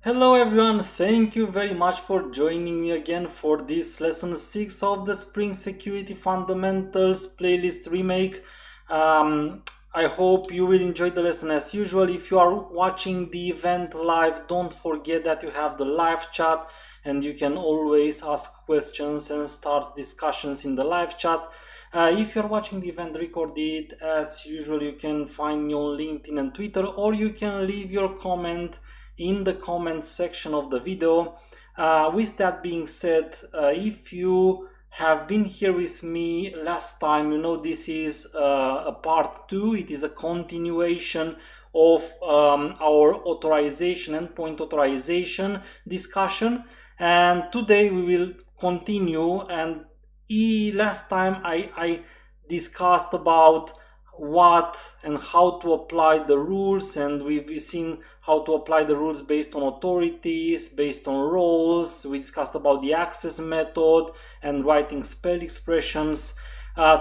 Hello everyone, thank you very much for joining me again for this lesson 6 of the Spring Security Fundamentals playlist remake. I hope you will enjoy the lesson as usual. If you are watching the event live, don't forget that you have the live chat and you can always ask questions and start discussions in the live chat. If you're watching the event recorded, as usual, you can find me on LinkedIn and Twitter, or you can leave your comment in the comments section of the video. With that being said, if you have been here with me last time, you know this is a part 2. It is a continuation of our authorization, endpoint authorization discussion, and today we will continue. And last time I discussed about what and how to apply the rules, and we've seen how to apply the rules based on authorities, based on roles. We discussed about the access method and writing spell expressions.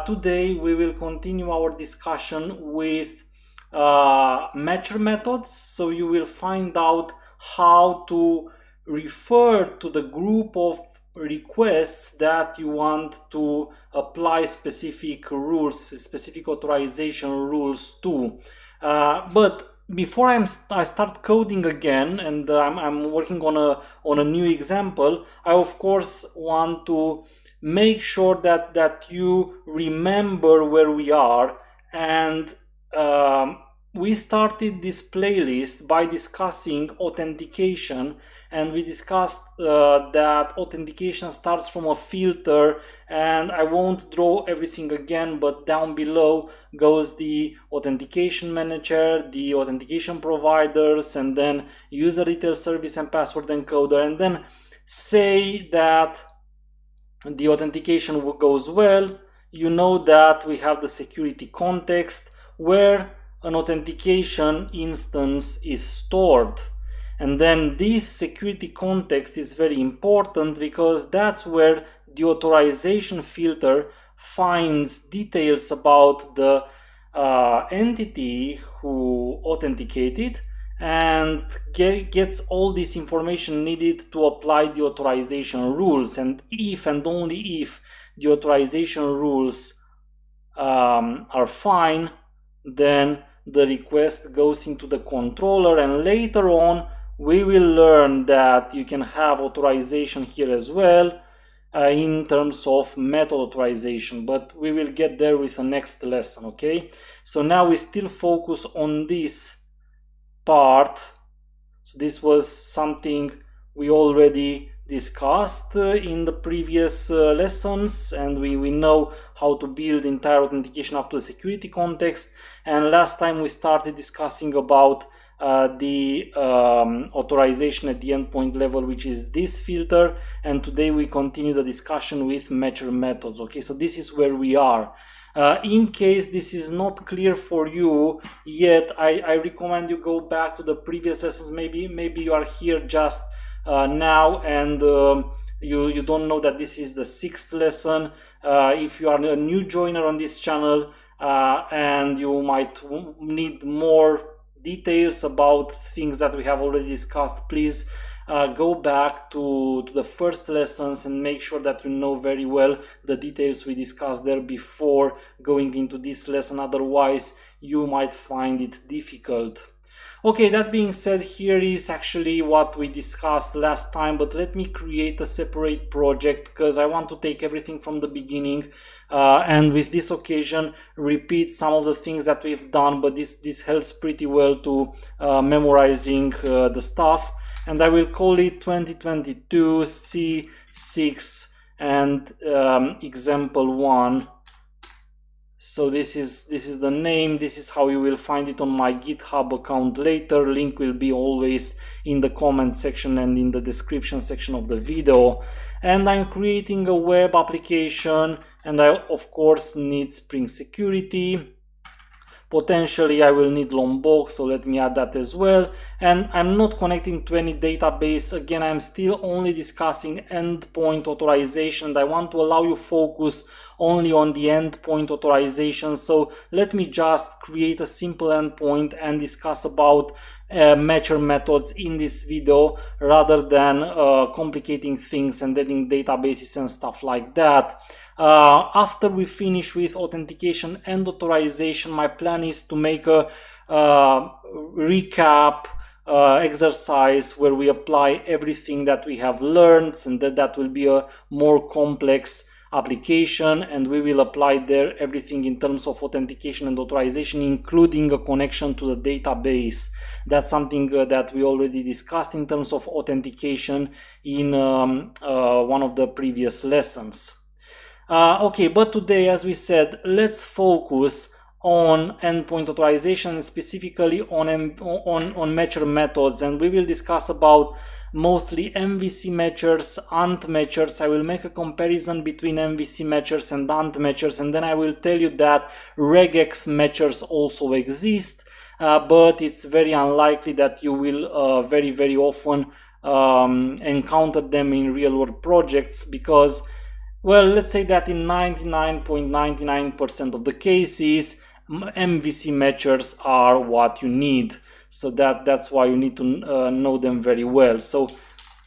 Today we will continue our discussion with matcher methods, so you will find out how to refer to the group of requests that you want to apply specific rules, specific authorization rules to. But before I start coding again, and I'm working on a new example, I of course want to make sure that you remember where we are. And we started this playlist by discussing authentication, and we discussed that authentication starts from a filter, and I won't draw everything again, but down below goes the authentication manager, the authentication providers, and then user detail service and password encoder. And then say that the authentication goes well, you know that we have the security context where an authentication instance is stored. And then this security context is very important because that's where the authorization filter finds details about the entity who authenticated and gets all this information needed to apply the authorization rules. And if and only if the authorization rules are fine, then the request goes into the controller, and later on we will learn that you can have authorization here as well in terms of method authorization, but we will get there with the next lesson. Okay, so now we still focus on this part. So this was something we already discussed in the previous lessons, and we know how to build entire authentication up to the security context. And last time we started discussing about the authorization at the endpoint level, which is this filter, and today we continue the discussion with matcher methods. Okay, so this is where we are. In case this is not clear for you yet, I recommend you go back to the previous lessons. Maybe you are here just now and you don't know that this is the 6th lesson. If you are a new joiner on this channel and you might need more details about things that we have already discussed, please go back to the first lessons and make sure that you know very well the details we discussed there before going into this lesson. Otherwise you might find it difficult. Okay, that being said, here is actually what we discussed last time, but let me create a separate project because I want to take everything from the beginning and with this occasion repeat some of the things that we've done, but this helps pretty well to memorizing the stuff. And I will call it 2022 C6 and example 1. So this is the name. This is how you will find it on my GitHub account later. Link will be always in the comment section and in the description section of the video. And I'm creating a web application, and I of course need Spring Security. Potentially I will need Lombok, so let me add that as well. And I'm not connecting to any database. Again, I'm still only discussing endpoint authorization, and I want to allow you focus only on the endpoint authorization. So let me just create a simple endpoint and discuss about matcher methods in this video rather than complicating things and adding databases and stuff like that. After we finish with authentication and authorization, my plan is to make a recap exercise where we apply everything that we have learned, and that will be a more complex application, and we will apply there everything in terms of authentication and authorization, including a connection to the database. That's something that we already discussed in terms of authentication in one of the previous lessons. Okay, but today, as we said, let's focus on endpoint authorization, specifically on matcher methods, and we will discuss about mostly MVC matchers, ANT matchers. I will make a comparison between MVC matchers and ANT matchers, and then I will tell you that Regex matchers also exist, but it's very unlikely that you will very often encounter them in real-world projects, because, well, let's say that in 99.99% of the cases, MVC matchers are what you need. So that's why you need to know them very well. So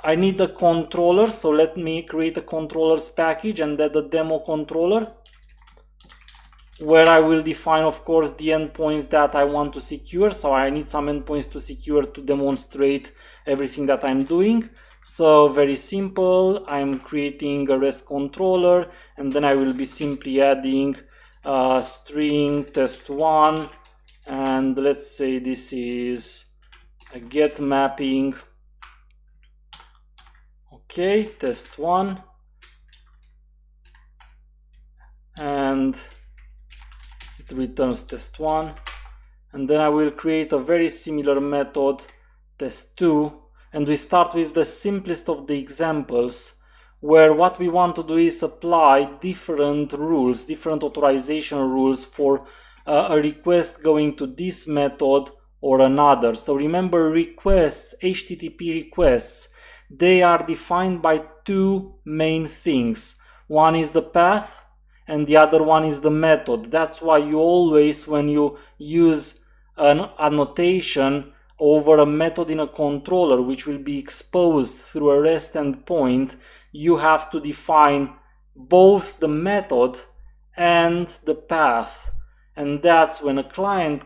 I need a controller. So let me create a controllers package and add a demo controller, where I will define, of course, the endpoints that I want to secure. So I need some endpoints to secure to demonstrate everything that I'm doing. So very simple, I'm creating a REST controller, and then I will be simply adding string test1, and let's say this is a get mapping. Okay, test1, and it returns test1, and then I will create a very similar method, test2, and we start with the simplest of the examples, where what we want to do is apply different rules, different authorization rules for a request going to this method or another. So remember, requests, HTTP requests, they are defined by two main things. One is the path and the other one is the method. That's why you always, when you use an annotation over a method in a controller which will be exposed through a REST endpoint, you have to define both the method and the path. And that's when a client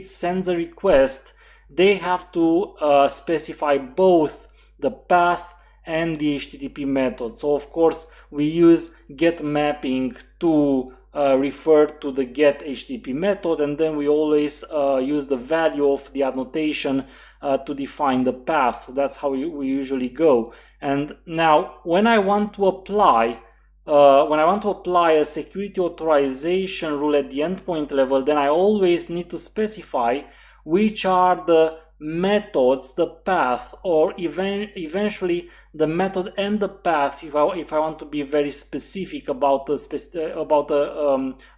sends a request, they have to specify both the path and the HTTP method. So of course we use get mapping to refer to the get HTTP method, and then we always use the value of the annotation to define the path. That's how we usually go. And now when I want to apply a security authorization rule at the endpoint level, then I always need to specify which are the methods, the path, or eventually the method and the path, if I want to be very specific about a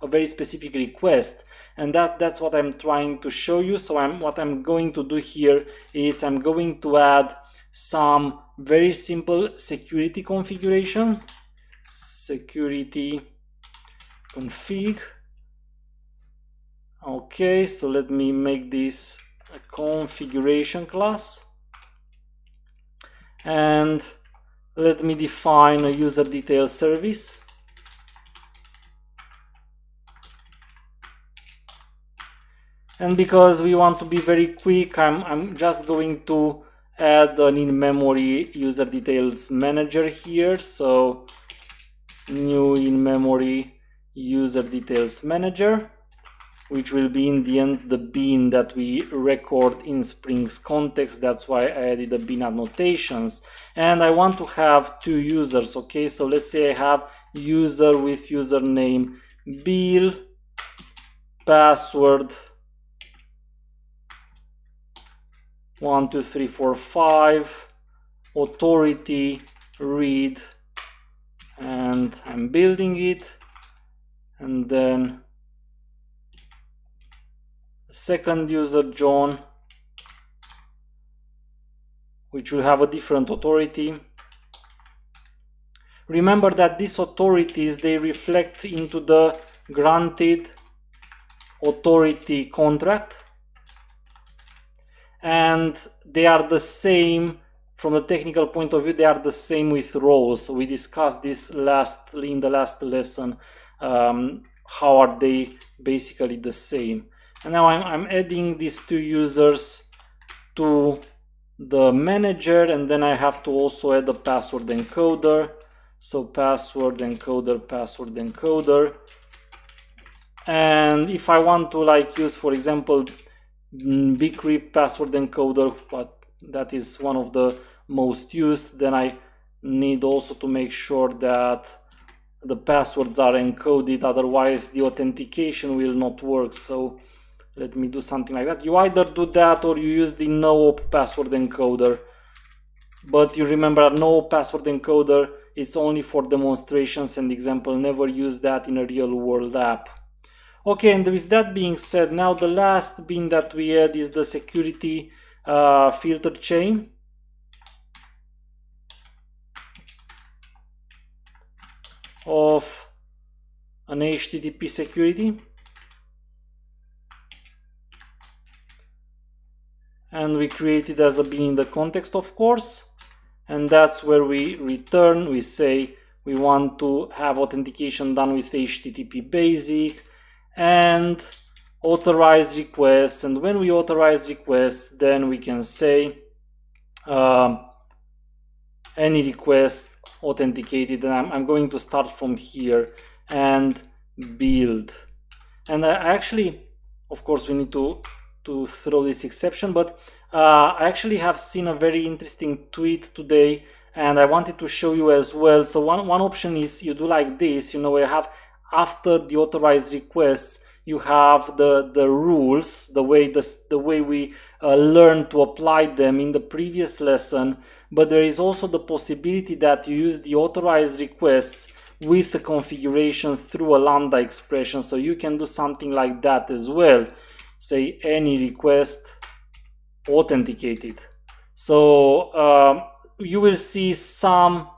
very specific request. And that's what I'm trying to show you. So what I'm going to do here is I'm going to add some very simple security configuration, security config. Okay, so let me make this a configuration class, and let me define a user detail service. And because we want to be very quick, I'm just going to add an in-memory user details manager here. So new in-memory user details manager, which will be in the end the bean that we record in Spring's context. That's why I added the bean annotations. And I want to have two users. Okay, so let's say I have user with username Bill, password 12345, authority read, and I'm building it. And then second user John, which will have a different authority. Remember that these authorities, they reflect into the granted authority contract. and they are the same from the technical point of view. They are the same with roles. We discussed this in the last lesson. How are they basically the same? And now I'm adding these two users to the manager, and then I have to also add the password encoder. So password encoder, password encoder. And if I want to like use, for example, bcrypt password encoder, but that is one of the most used, then I need also to make sure that the passwords are encoded, otherwise the authentication will not work. So let me do something like that. You either do that or you use the no-op password encoder, but you remember no password encoder is only for demonstrations and example. Never use that in a real world app. Okay, and with that being said, now the last bin that we add is the security filter chain. Of an HTTP security. And we create it as a bin in the context, of course. And that's where we return, we say we want to have authentication done with HTTP basic and authorize requests. And when we authorize requests, then we can say any request authenticated. And I'm going to start from here and build. And I actually, of course, we need to throw this exception, but I actually have seen a very interesting tweet today, and I wanted to show you as well. So one option is you do like this, you know, you have after the authorized requests, you have the rules, the way we learned to apply them in the previous lesson, but there is also the possibility that you use the authorized requests with the configuration through a lambda expression. So you can do something like that as well. Say any request authenticated. So you will see some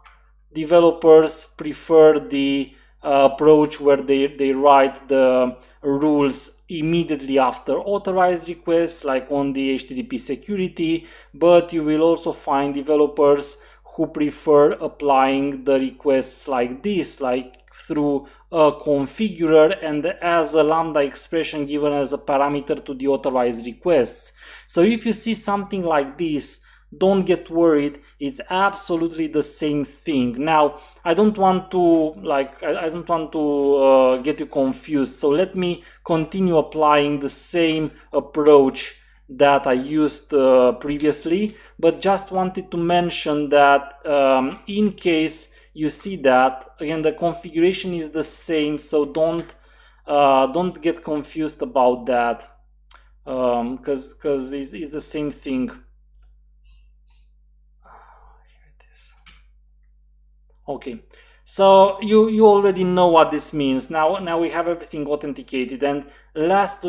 developers prefer the approach where they write the rules immediately after authorized requests, like on the HTTP security, but you will also find developers who prefer applying the requests like this, like through a configurer and as a lambda expression given as a parameter to the authorized requests. So if you see something like this, don't get worried, it's absolutely the same thing. Now I don't want to get you confused, so let me continue applying the same approach that I used previously, but just wanted to mention that in case you see that, again, the configuration is the same, so don't get confused about that, because it's the same thing. Here it is. Okay, so you already know what this means. Now we have everything authenticated, and in the last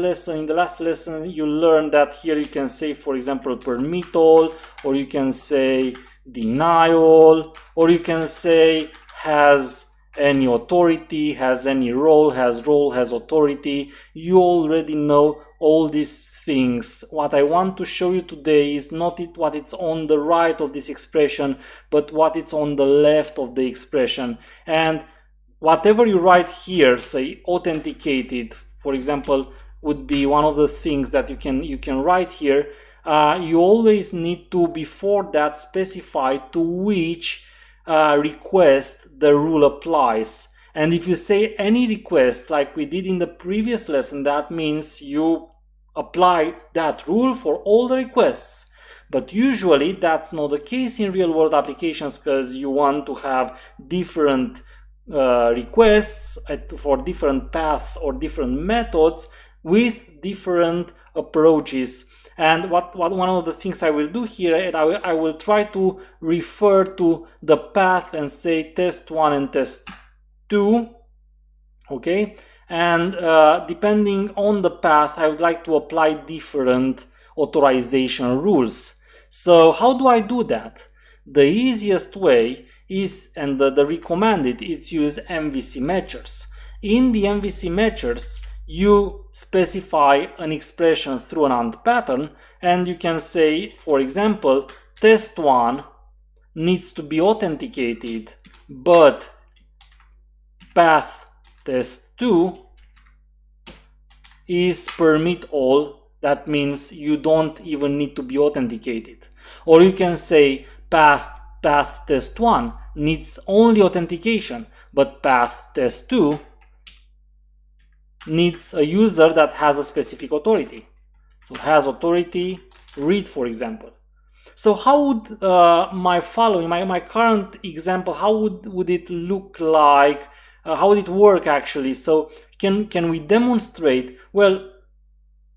lesson you learned that here you can say, for example, permit all, or you can say deny all, or you can say has any authority, has any role, has authority. You already know all these things. What I want to show you today is not what it's on the right of this expression, but what it's on the left of the expression. And whatever you write here, say authenticated, for example, would be one of the things that you can write here. You always need to, before that, specify to which request the rule applies. And if you say any request, like we did in the previous lesson, that means you apply that rule for all the requests. But usually that's not the case in real world applications, because you want to have different requests for different paths or different methods with different approaches. And one of the things I will do here, and I will try to refer to the path and say test 1 and test 2, okay? And depending on the path, I would like to apply different authorization rules. So how do I do that? The easiest way is, and the recommended, is use MVC matchers. In the MVC matchers, you specify an expression through an AND pattern, and you can say, for example, test1 needs to be authenticated, but path test2 is permit all. That means you don't even need to be authenticated. Or you can say path test1 needs only authentication, but path test2 needs a user that has a specific authority. So has authority read, for example. So how would my current example, how would it look like? How would it work actually? So can we demonstrate? Well,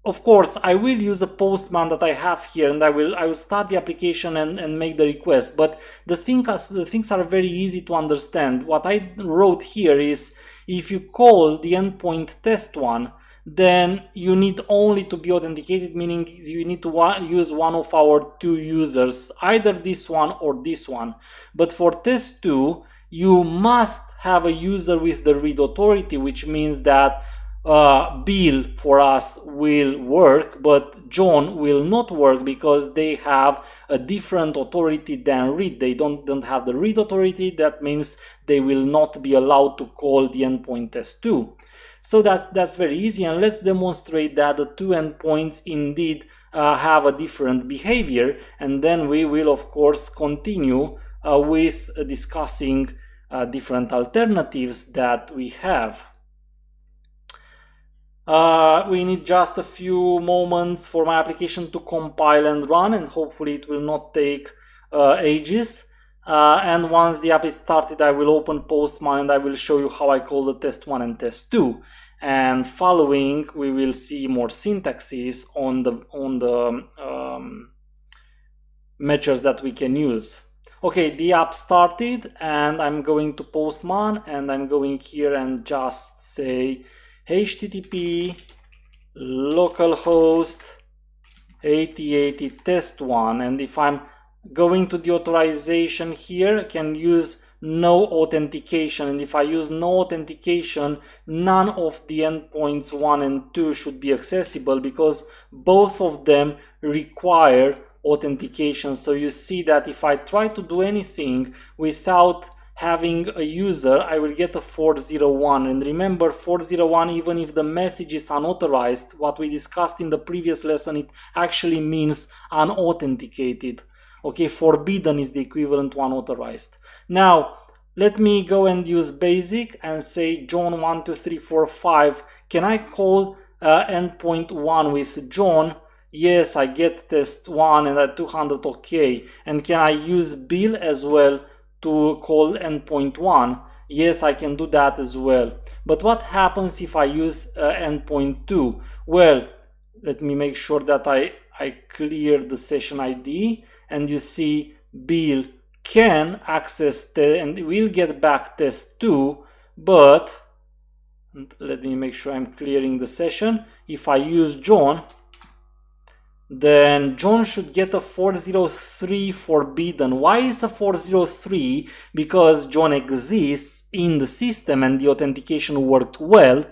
of course, I will use a postman that I have here, and I will start the application and make the request. But the things are very easy to understand. What I wrote here is, if you call the endpoint test1, then you need only to be authenticated, meaning you need to use one of our two users, either this one or this one. But for test2, you must have a user with the read authority, which means that Bill for us will work, but John will not work because they have a different authority than read. They don't have the read authority. That means they will not be allowed to call the endpoint test2. So that's very easy, and let's demonstrate that the two endpoints indeed have a different behavior, and then we will of course continue with discussing different alternatives that we have. We need just a few moments for my application to compile and run, and hopefully it will not take ages. And once the app is started, I will open Postman and I will show you how I call the test1 and test2. And following, we will see more syntaxes on the measures that we can use. Okay, the app started, and I'm going to Postman, and I'm going here and just say HTTP localhost 8080 test1, and if I'm going to the authorization here, I can use no authentication, and if I use no authentication, none of the endpoints 1 and 2 should be accessible because both of them require authentication. So you see that if I try to do anything without having a user, I will get a 401. And remember, 401, even if the message is unauthorized, what we discussed in the previous lesson, it actually means unauthenticated. Okay, forbidden is the equivalent to unauthorized. Now, let me go and use basic and say John 1, 2, 3, 4, 5. Can I call endpoint 1 with John? Yes, I get test 1 and at 200, okay. And can I use Bill as well to call endpoint 1? Yes, I can do that as well. But what happens if I use endpoint 2? Well, let me make sure that I clear the session ID, and you see Bill can access and will get back test 2, but let me make sure I'm clearing the session. If I use John, then John should get a 403 forbidden. Why is a 403? Because John exists in the system and the authentication worked well,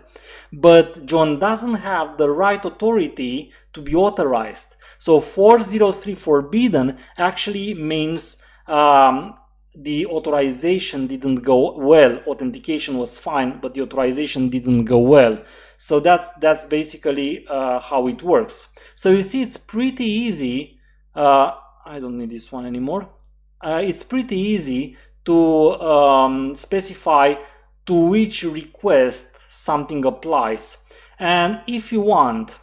but John doesn't have the right authority to be authorized. So 403 forbidden actually means the authorization didn't go well. Authentication was fine, but the authorization didn't go well. So that's basically how it works. So you see, it's pretty easy. I don't need this one anymore. It's pretty easy to specify to which request something applies. And if you want,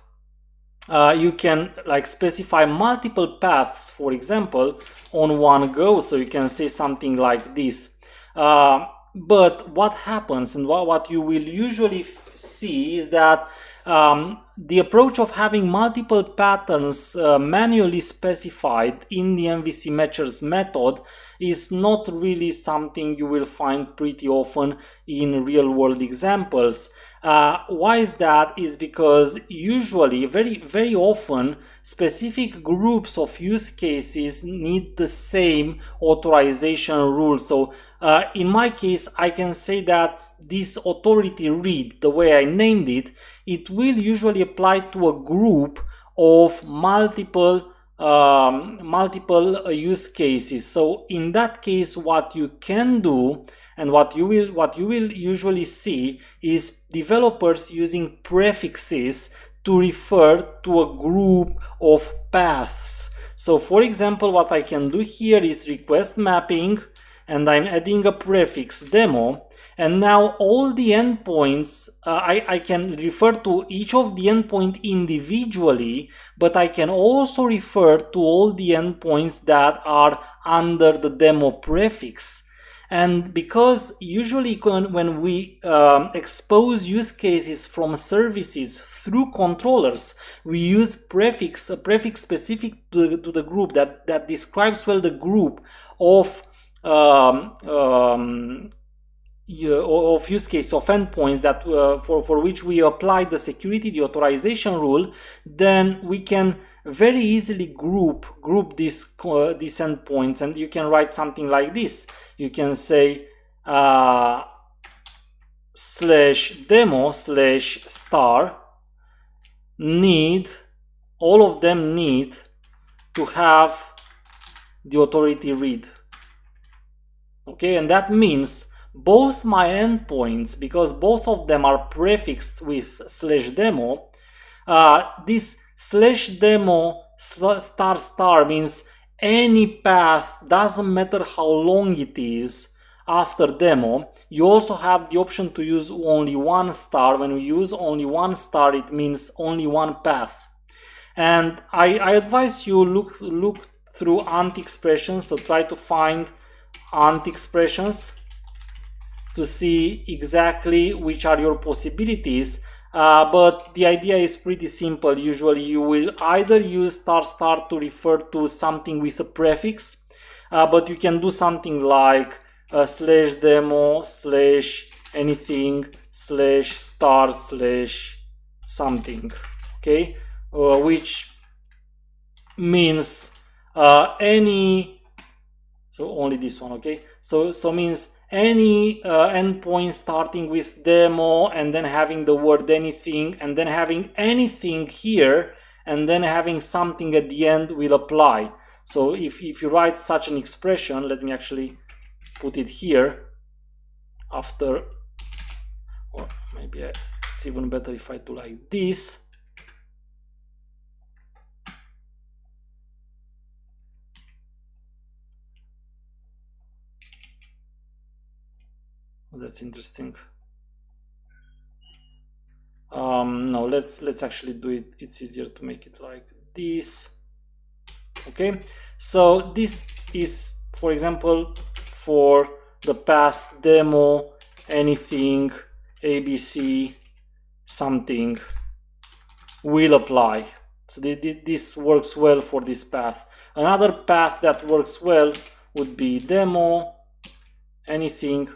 you can specify multiple paths, for example, on one go. So you can say something like this. But what happens, and what you will usually see, is that the approach of having multiple patterns manually specified in the MVC matchers method is not really something you will find pretty often in real world examples. Why is that? Is because usually, very often, specific groups of use cases need the same authorization rule. So in my case, I can say that this authority read, the way I named it, it will usually apply to a group of multiple use cases. So in that case, what you can do and what you will usually see is developers using prefixes to refer to a group of paths. So for example, what I can do here is request mapping, and I'm adding a prefix demo, and now all the endpoints, I can refer to each of the endpoint individually, but I can also refer to all the endpoints that are under the demo prefix. And because usually when we expose use cases from services through controllers, we use a prefix specific to the group that describes well the group of use case of endpoints that for which we apply the authorization rule, then we can very easily group these endpoints, and you can write something like this. You can say /demo/star need, all of them need to have the authority read. Okay, and that means both my endpoints, because both of them are prefixed with /demo, this /demo ** means any path, doesn't matter how long it is, after demo. You also have the option to use only one star. When we use only one star, it means only one path. And I advise you look through ant expressions, so try to find ant expressions to see exactly which are your possibilities, but the idea is pretty simple. Usually you will either use ** to refer to something with a prefix, but you can do something like /demo /anything /* something, okay, which means any, so only this one, okay, so means any endpoint starting with demo and then having the word anything and then having anything here and then having something at the end will apply. So if you write such an expression, let me actually put it here after, or maybe it's even better if I do like this. That's interesting. No, let's actually do it. It's easier to make it like this. Okay, so this is, for example, for the path demo anything abc something will apply. So this works well for this path. Another path that works well would be demo anything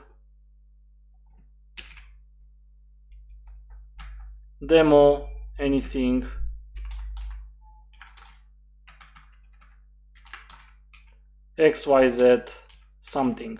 demo anything xyz something,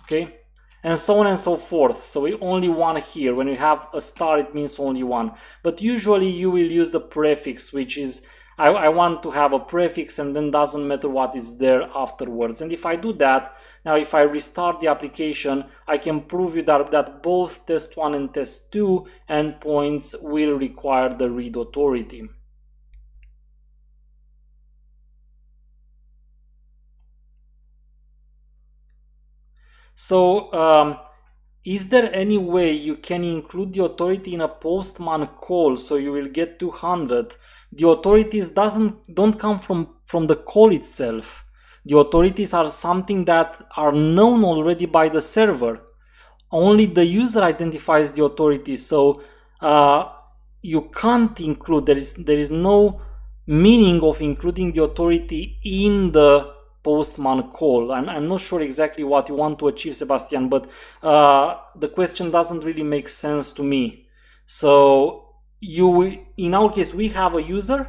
okay, and so on and so forth. So we only one here. When you have a star, it means only one, but usually you will use the prefix, which is I want to have a prefix and then doesn't matter what is there afterwards. And if I do that, now if I restart the application, I can prove you that both test1 and test2 endpoints will require the read authority. So is there any way you can include the authority in a postman call so you will get 200? The authorities don't come from the call itself. The authorities are something that are known already by the server. Only the user identifies the authorities, so you can't include, there is no meaning of including the authority in the postman call. I'm not sure exactly what you want to achieve, Sebastian, but the question doesn't really make sense to me. So in our case, we have a user,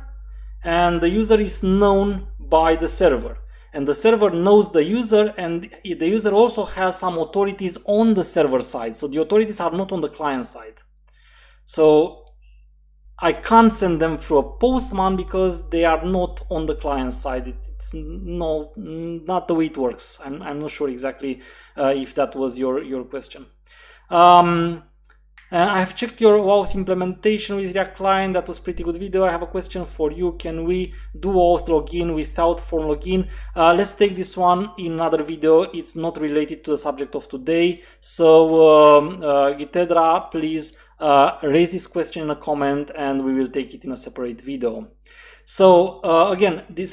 and the user is known by the server. And the server knows the user, and the user also has some authorities on the server side. So the authorities are not on the client side. So I can't send them through a postman because they are not on the client side. It's not the way it works. I'm not sure exactly if that was your question. I have checked your OAuth implementation with React Client. That was pretty good video. I have a question for you. Can we do OAuth login without form login? Let's take this one in another video. It's not related to the subject of today. So Gitedra, please raise this question in a comment and we will take it in a separate video. So again, the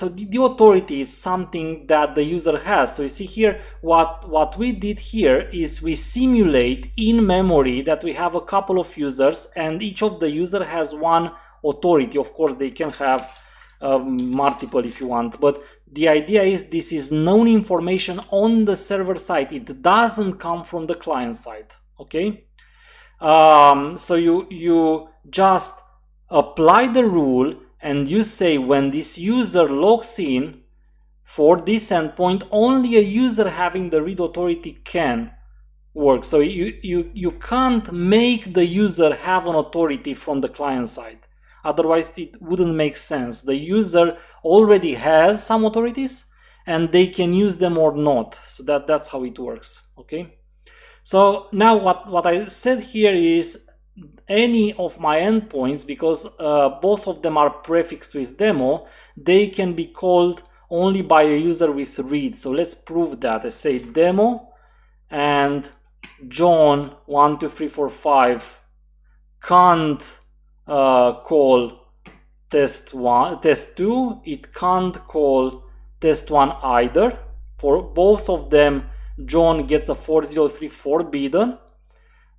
authority is something that the user has. So you see here, what we did here is we simulate in memory that we have a couple of users and each of the user has one authority. Of course, they can have multiple if you want, but the idea is this is known information on the server side. It doesn't come from the client side, okay? So you just apply the rule and you say when this user logs in for this endpoint, only a user having the read authority can work. So you can't make the user have an authority from the client side. Otherwise, it wouldn't make sense. The user already has some authorities and they can use them or not. So that's how it works, okay? So now what I said here is any of my endpoints, because both of them are prefixed with demo, they can be called only by a user with read. So let's prove that. I say demo and John 1 2 3 4 5 can't call test2. It can't call test1 either. For both of them, John gets a 403 forbidden.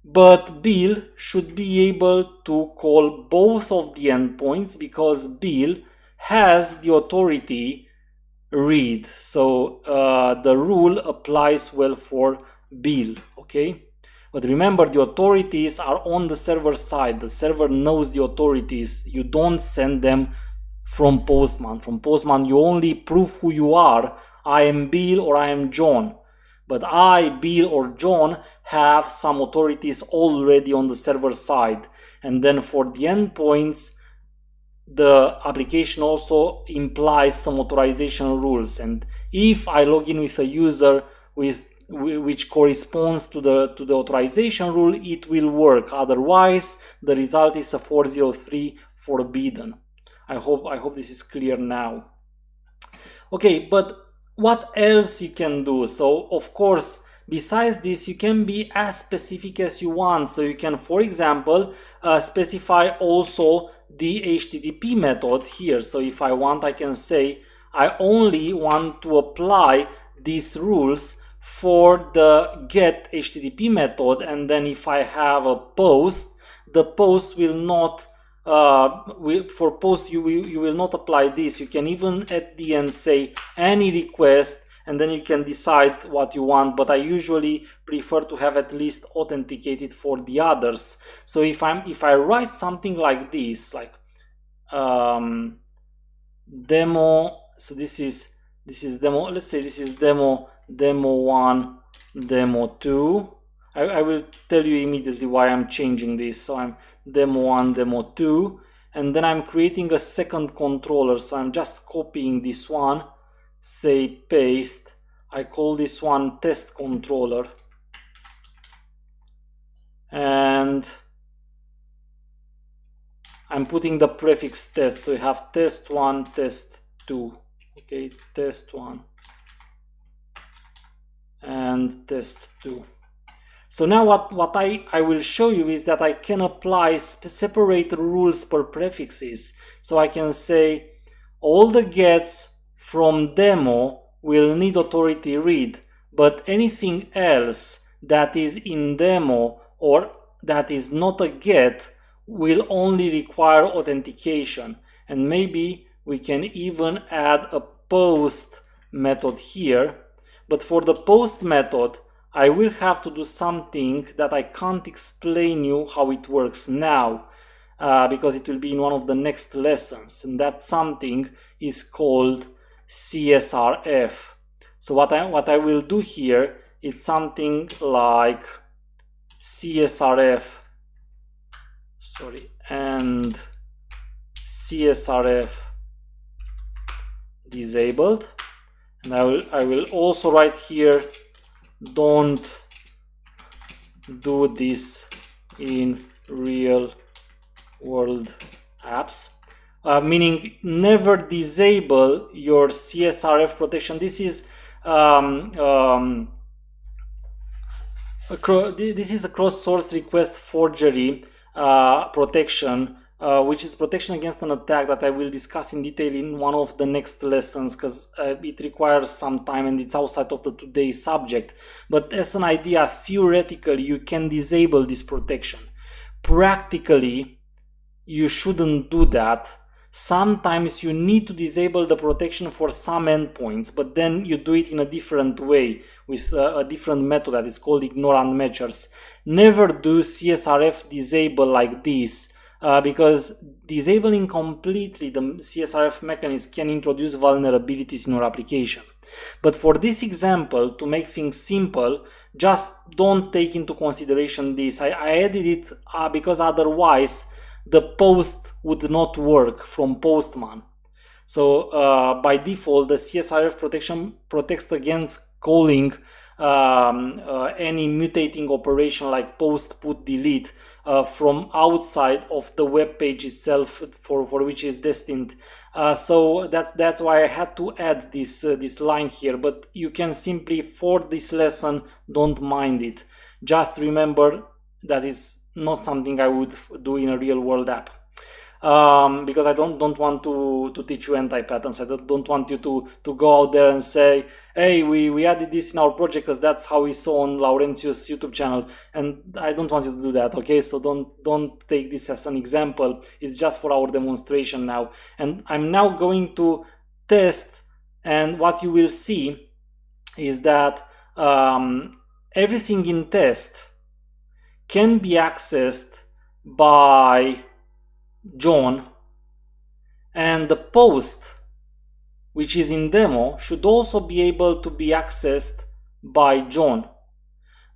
But Bill should be able to call both of the endpoints because Bill has the authority read. So the rule applies well for Bill, okay? But remember, the authorities are on the server side. The server knows the authorities. You don't send them from Postman. From Postman, you only prove who you are. I am Bill or I am John. But I, Bill, or John have some authorities already on the server side. And then for the endpoints, the application also implies some authorization rules. And if I log in with a user which corresponds to the authorization rule, it will work. Otherwise, the result is a 403 forbidden. I hope this is clear now. Okay, but what else you can do? So of course, besides this, you can be as specific as you want. So you can, for example, specify also the HTTP method here. So if I want, I can say I only want to apply these rules for the get HTTP method, and then if I have a post, the post will not for post you will not apply this. You can even at the end say any request, and then you can decide what you want, but I usually prefer to have at least authenticated for the others. So if I write something like this, like demo, so this is demo, let's say this is demo 1, demo 2. I will tell you immediately why I'm changing this. So I'm demo 1, demo 2, and then I'm creating a second controller. So I'm just copying this one, say paste. I call this one test controller, and I'm putting the prefix test. So we have test 1, test 2. Okay, test 1 and test 2. So now what I will show you is that I can apply separate rules per prefixes. So I can say all the gets from demo will need authority read, but anything else that is in demo or that is not a get will only require authentication. And maybe we can even add a post method here, but for the post method I will have to do something that I can't explain you how it works now, because it will be in one of the next lessons, and that something is called CSRF. So what I will do here is something like CSRF, and CSRF disabled, and I will also write here, don't do this in real world apps, meaning never disable your CSRF protection. This is this is a cross-source request forgery protection, which is protection against an attack that I will discuss in detail in one of the next lessons, because it requires some time and it's outside of the today's subject. But as an idea, theoretically, you can disable this protection. Practically, you shouldn't do that. Sometimes you need to disable the protection for some endpoints, but then you do it in a different way with a different method that is called ignorant matchers. Never do CSRF disable like this, because disabling completely the CSRF mechanism can introduce vulnerabilities in your application. But for this example, to make things simple, just don't take into consideration this. I added it because otherwise the post would not work from Postman. So by default, the CSRF protection protects against calling any mutating operation like post, put, delete from outside of the web page itself for which is destined. So that's why I had to add this line here. But you can simply, for this lesson, don't mind it. Just remember that is not something I would do in a real world app, because I don't want to teach you anti-patterns. I don't want you to go out there and say, hey, we added this in our project because that's how we saw on Laurentius' YouTube channel, and I don't want you to do that. Okay, so don't take this as an example. It's just for our demonstration now, and I'm now going to test, and what you will see is that everything in test can be accessed by John, and the post which is in demo should also be able to be accessed by John,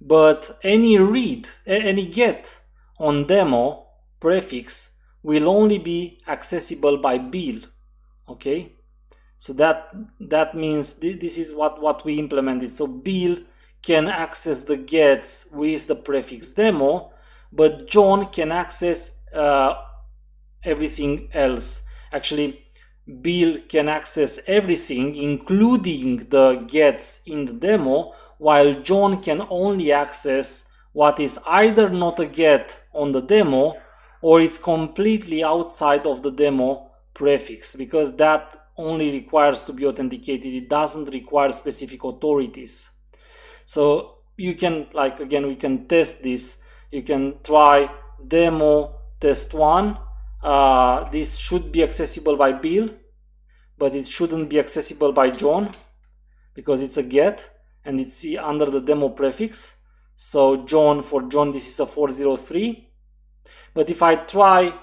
but any read, any get on demo prefix will only be accessible by Bill. Okay, so that means this is what we implemented. So Bill can access the gets with the prefix demo, but John can access everything else. Actually, Bill can access everything, including the gets in the demo, while John can only access what is either not a get on the demo or is completely outside of the demo prefix, because that only requires to be authenticated. It doesn't require specific authorities. So you can, like, again, we can test this. You can try demo test 1. This should be accessible by Bill, but it shouldn't be accessible by John because it's a get and it's under the demo prefix. So John, for John, this is a 403. But if I try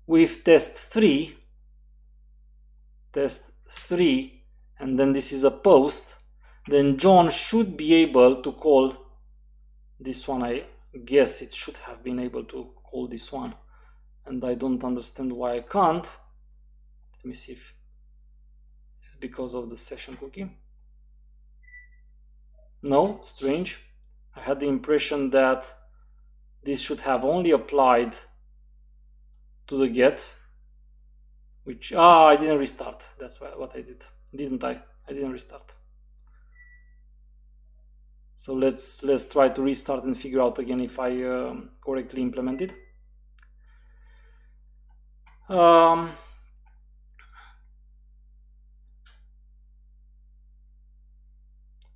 with test 3, and then this is a post, then John should be able to call this one. I guess it should have been able to call this one, and I don't understand why I can't. Let me see if it's because of the session cookie. No, strange. I had the impression that this should have only applied to the get, which I didn't restart. That's what I did, didn't I? I didn't restart. So let's try to restart and figure out again if I correctly implemented.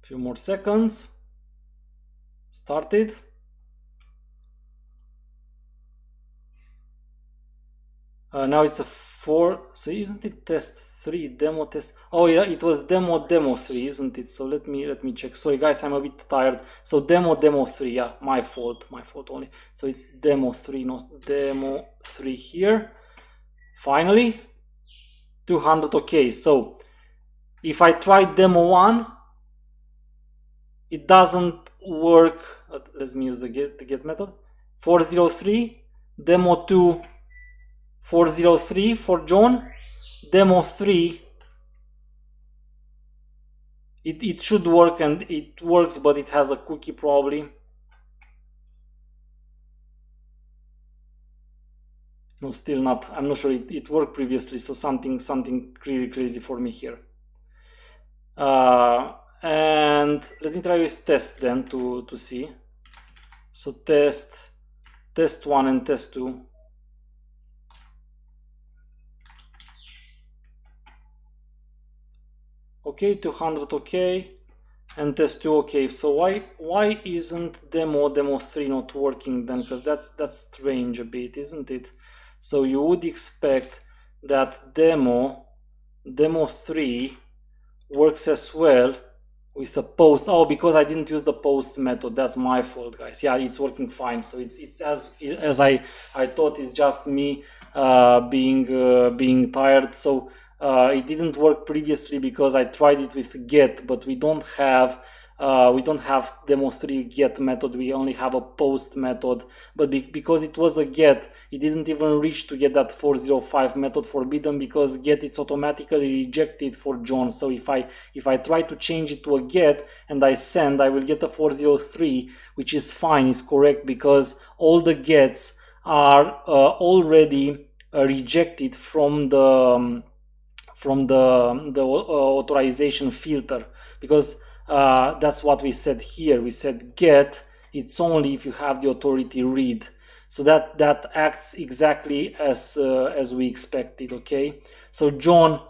Few more seconds. Started. Now it's a 4. So isn't it test 3 demo test. Oh yeah, it was demo 3, isn't it? So let me check. Sorry guys, I'm a bit tired. So demo 3, yeah, my fault only. So it's demo 3, not demo 3 here. Finally 200. Okay, so if I try demo 1, it doesn't work. Let me use the get method. 403 demo 2, 403 for John. Demo 3, it should work, and it works, but it has a cookie probably. No, still not. I'm not sure it worked previously, so something really crazy for me here. And let me try with test then to see. So test 1 and test 2. Okay, 200 okay, and test 2 okay. So why isn't demo 3 not working then? Because that's strange a bit, isn't it? So you would expect that demo 3 works as well with a post. Oh, because I didn't use the post method. That's my fault, guys. Yeah, it's working fine. So it's as I thought. It's just me being tired. So it didn't work previously because I tried it with get, but we don't have demo 3 get method. We only have a post method, but because it was a get, it didn't even reach to get that 405 method forbidden, because get it's automatically rejected for John. So if I try to change it to a get and I send, I will get a 403, which is fine, is correct, because all the gets are already rejected from the authorization filter, because that's what we said here. We said get, it's only if you have the authority read. So that acts exactly as we expected. Okay, so John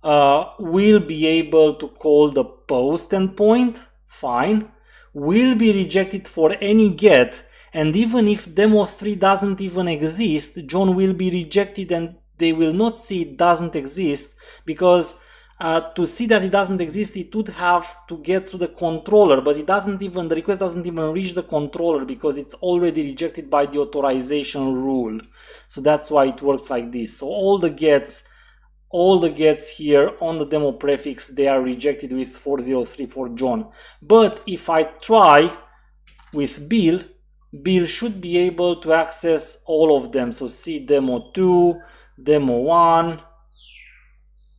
will be able to call the post endpoint, fine, will be rejected for any get, and even if demo 3 doesn't even exist, John will be rejected and they will not see it doesn't exist, because to see that it doesn't exist, it would have to get to the controller, but the request doesn't even reach the controller because it's already rejected by the authorization rule. So that's why it works like this. So all the gets here on the demo prefix, they are rejected with 403 for John. But if I try with Bill should be able to access all of them. So see demo 2, demo 1,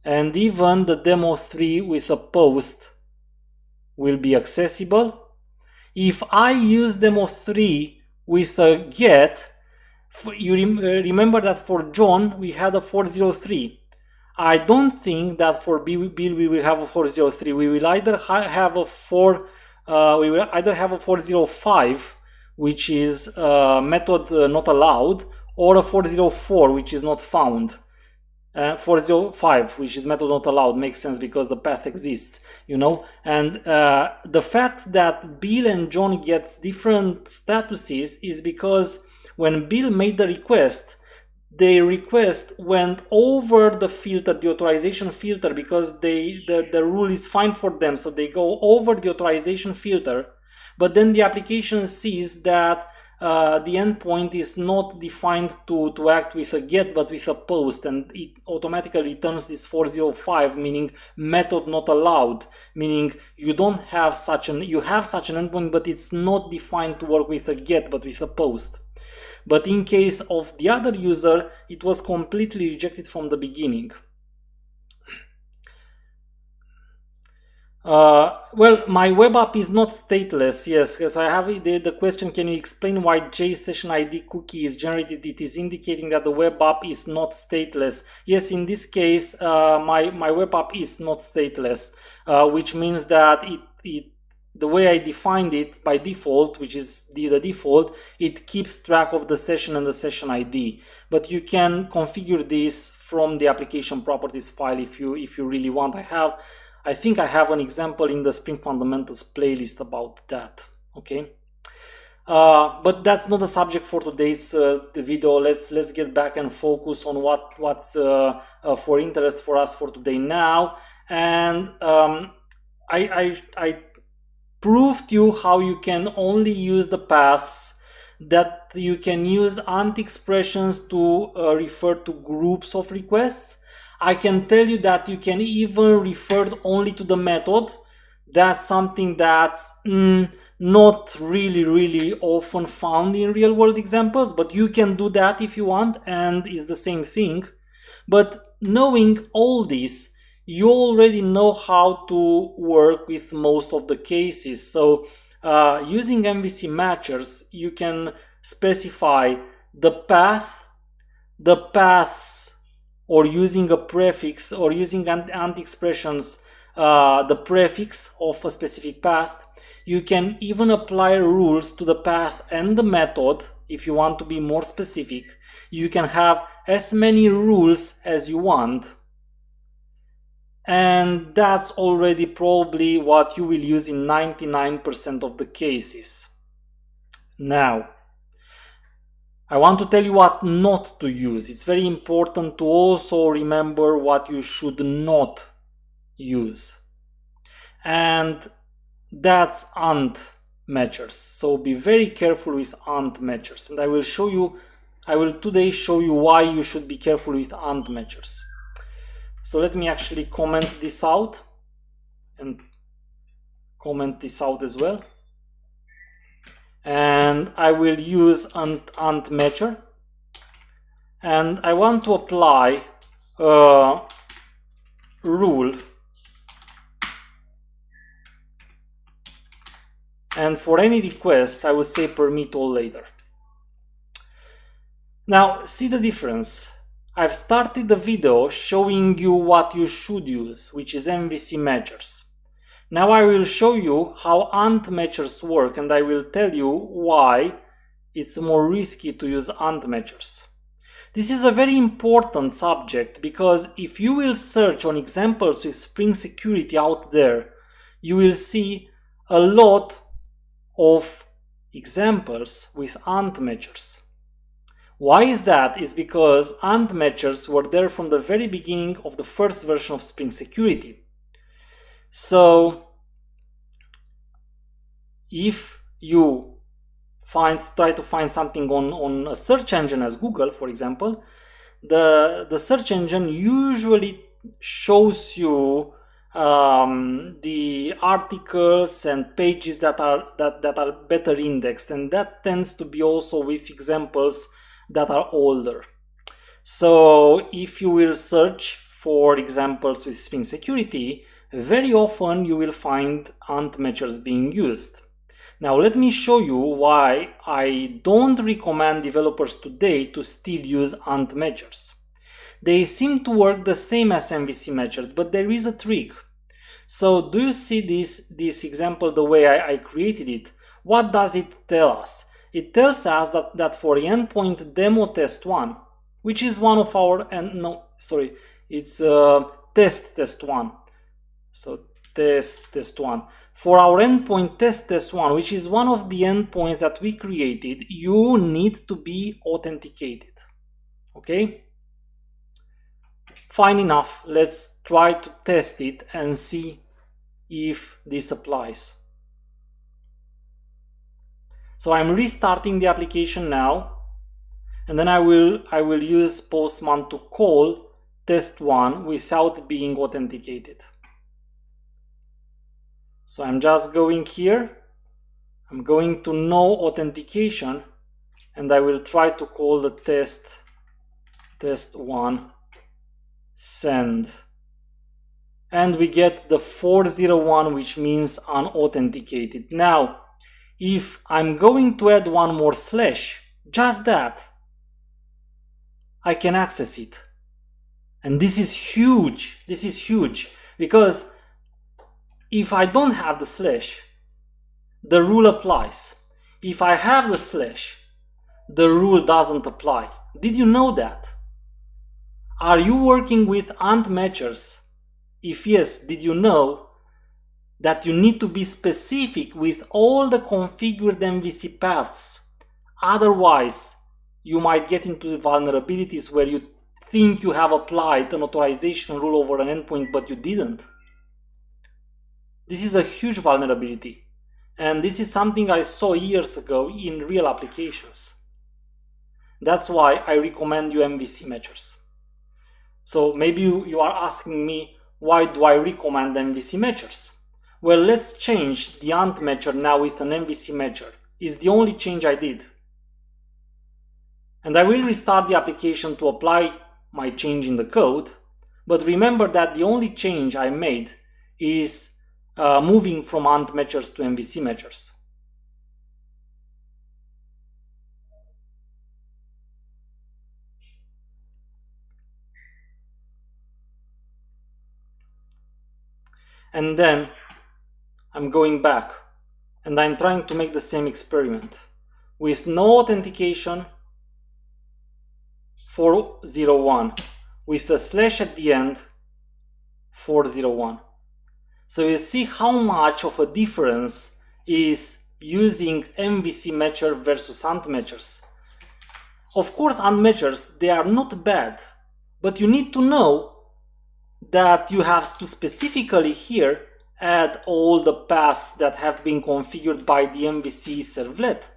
and even the demo 3 with a post will be accessible. If I use demo 3 with a get, you remember that for John we had a 403. I don't think that for Bill we will have a 403. We will either have a 405, which is method not allowed, or a 404, which is not found. 405, which is method not allowed, makes sense because the path exists, you know. And the fact that Bill and John gets different statuses is because when Bill made the request, the request went over the filter, the authorization filter, because the rule is fine for them, so they go over the authorization filter. But then the application sees that the endpoint is not defined to act with a get but with a post, and it automatically returns this 405, meaning method not allowed, meaning you have such an endpoint, but it's not defined to work with a get but with a post. But in case of the other user, it was completely rejected from the beginning. Well, my web app is not stateless. Yes, because I have the question, can you explain why JSession ID cookie is generated? It is indicating that the web app is not stateless. Yes, in this case, my web app is not stateless, which means that the way I defined it by default, which is the default, it keeps track of the session and the session ID. But you can configure this from the application properties file if you really want. I think I have an example in the Spring Fundamentals playlist about that. Okay. But that's not the subject for today's video. Let's get back and focus on what's for interest for us for today now. And I proved you how you can only use the paths, that you can use ant expressions to refer to groups of requests. I can tell you that you can even refer only to the method. That's something that's not really often found in real world examples, but you can do that if you want, and it's the same thing. But knowing all this, you already know how to work with most of the cases. So using MVC matchers, you can specify the path, the paths, or using a prefix, or using ant expressions, the prefix of a specific path. You can even apply rules to the path and the method if you want to be more specific. You can have as many rules as you want. And that's already probably what you will use in 99% of the cases. Now, I want to tell you what not to use. It's very important to also remember what you should not use. And that's ant matchers. So be very careful with ant matchers. And I will today show you why you should be careful with ant matchers. So let me actually comment this out and comment this out as well. And I will use ant matcher, and I want to apply a rule, and for any request I will say permit all later. Now see the difference. I've started the video showing you what you should use, which is MVC matchers. Now I will show you how ant matchers work, and I will tell you why it's more risky to use ant matchers. This is a very important subject, because if you will search on examples with Spring Security out there, you will see a lot of examples with ant matchers. Why is that? It's because ant matchers were there from the very beginning of the first version of Spring Security. So if you try to find something on a search engine as Google, for example, the search engine usually shows you the articles and pages that are better indexed, and that tends to be also with examples that are older. So if you will search for examples with Spring Security, very often you will find ant matchers being used. Now let me show you why I don't recommend developers today to still use ant matchers. They seem to work the same as MVC matcher, but there is a trick. So do you see this example the way I created it? What does it tell us? It tells us that for the endpoint demo test 1, which is one of our, it's test 1. So test 1. For our endpoint test 1, which is one of the endpoints that we created, you need to be authenticated. Okay? Fine enough. Let's try to test it and see if this applies. So I'm restarting the application now, and then I will use Postman to call test1 without being authenticated. So I'm just going here, I'm going to no authentication, and I will try to call the test1 send, and we get the 401, which means unauthenticated. Now if I'm going to add one more slash, just that, I can access it. And this is huge. This is huge, because if I don't have the slash, the rule applies. If I have the slash, the rule doesn't apply. Did you know that? Are you working with ant matchers? If yes, did you know that you need to be specific with all the configured MVC paths. Otherwise, you might get into the vulnerabilities where you think you have applied an authorization rule over an endpoint, but you didn't. This is a huge vulnerability. And this is something I saw years ago in real applications. That's why I recommend you MVC matchers. So maybe you are asking me, why do I recommend MVC matchers? Well, let's change the ant matcher now with an MVC matcher. It's the only change I did. And I will restart the application to apply my change in the code. But remember that the only change I made is moving from ant matchers to MVC matchers. And then I'm going back and I'm trying to make the same experiment with no authentication 401 with a slash at the end 401. So you see how much of a difference is using MVC matcher versus ant matchers. Of course, ant matchers, they are not bad, but you need to know that you have to specifically here add all the paths that have been configured by the MVC servlet.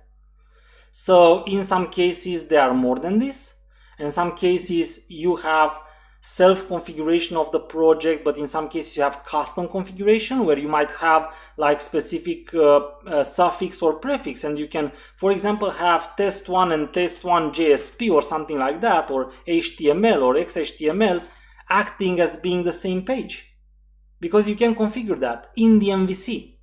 So in some cases there are more than this. In some cases you have self-configuration of the project, but in some cases you have custom configuration where you might have like specific suffix or prefix, and you can, for example, have test1 and test1 JSP or something like that, or HTML or XHTML acting as being the same page, because you can configure that in the MVC.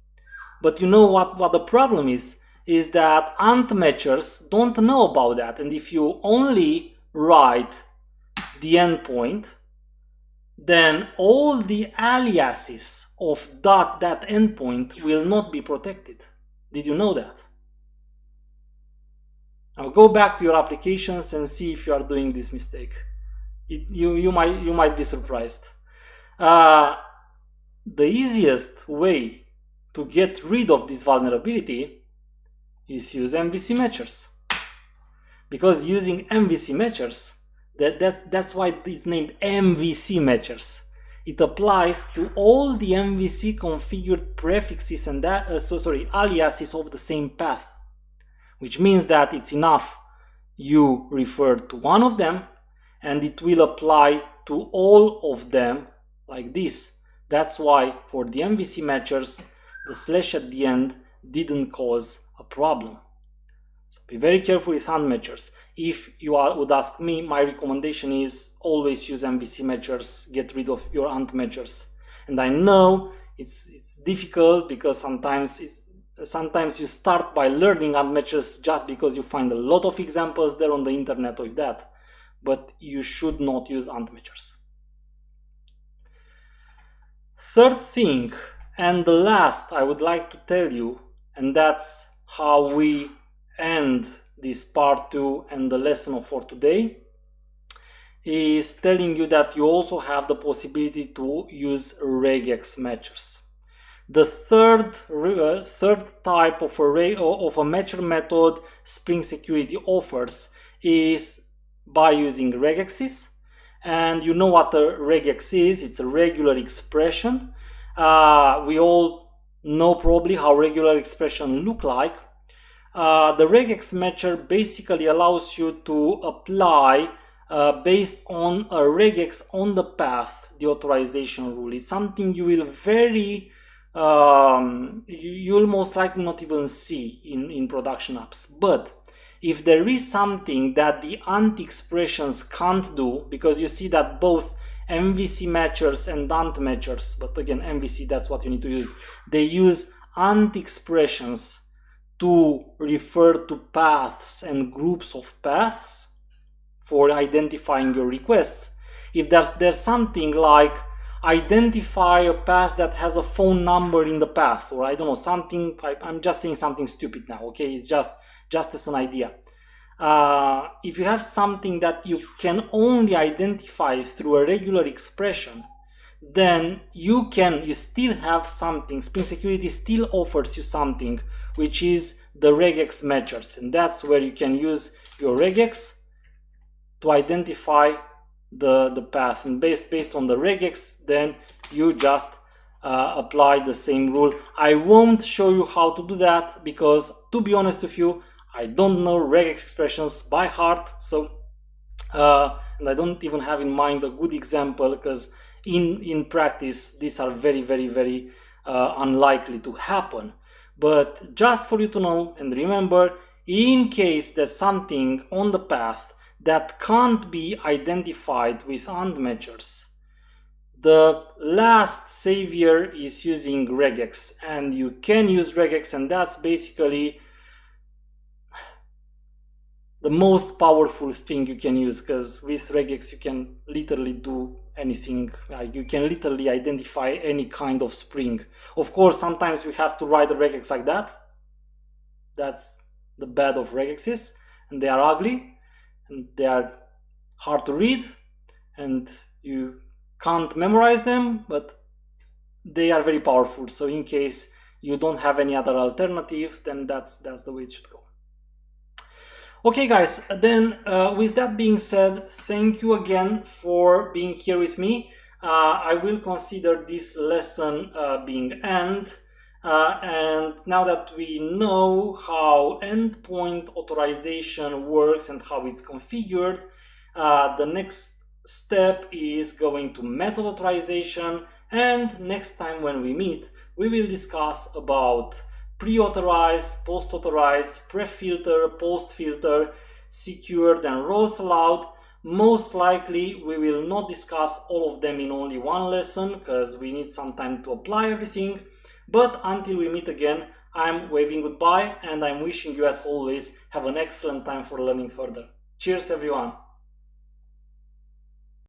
But you know what the problem is that ant matchers don't know about that, and if you only write the endpoint, then all the aliases of that endpoint will not be protected. Did you know that? Now go back to your applications and see if you are doing this mistake. You might be surprised. The easiest way to get rid of this vulnerability is use MVC matchers. Because using MVC matchers, that's why it's named MVC matchers. It applies to all the MVC configured prefixes and aliases of the same path, which means that it's enough you refer to one of them and it will apply to all of them like this. That's why for the MVC matchers, the slash at the end didn't cause a problem. So be very careful with ant matchers. If you would ask me, my recommendation is always use MVC matchers, get rid of your ant matchers. And I know it's difficult because sometimes you start by learning ant matchers just because you find a lot of examples there on the internet of that, but you should not use ant matchers. Third thing, and the last I would like to tell you, and that's how we end this part 2 and the lesson for today, is telling you that you also have the possibility to use regex matchers. The third type of a matcher method Spring Security offers is by using regexes. And you know what a regex is. It's a regular expression. We all know probably how regular expression look like. The regex matcher basically allows you to apply based on a regex on the path the authorization rule. It's something you will you'll most likely not even see in production apps. But if there is something that the ant expressions can't do, because you see that both MVC matchers and ant matchers, but again MVC, that's what you need to use, they use ant expressions to refer to paths and groups of paths for identifying your requests. If there's something like identify a path that has a phone number in the path, or I don't know, something, I'm just saying something stupid now, okay, it's just as an idea. If you have something that you can only identify through a regular expression, then you still have something. Spring Security still offers you something, which is the regex matchers, and that's where you can use your regex to identify the path, and based on the regex, then you just apply the same rule. I won't show you how to do that because, to be honest with you, I don't know regex expressions by heart, so and I don't even have in mind a good example, because in practice these are very unlikely to happen. But just for you to know and remember, in case there's something on the path that can't be identified with matchers, the last savior is using regex, and you can use regex, and that's basically the most powerful thing you can use, because with regex you can literally do anything. You can literally identify any kind of spring. Of course, sometimes we have to write a regex like that. That's the bad of regexes, and they are ugly and they are hard to read and you can't memorize them, but they are very powerful. So in case you don't have any other alternative, then that's the way it should go. Okay guys, then with that being said, thank you again for being here with me. I will consider this lesson being end. And now that we know how endpoint authorization works and how it's configured, the next step is going to method authorization, and next time when we meet, we will discuss about pre-authorize, post-authorize, pre-filter, post-filter, secured and roles allowed. Most likely we will not discuss all of them in only one lesson because we need some time to apply everything. But until we meet again, I'm waving goodbye and I'm wishing you, as always, have an excellent time for learning further. Cheers everyone!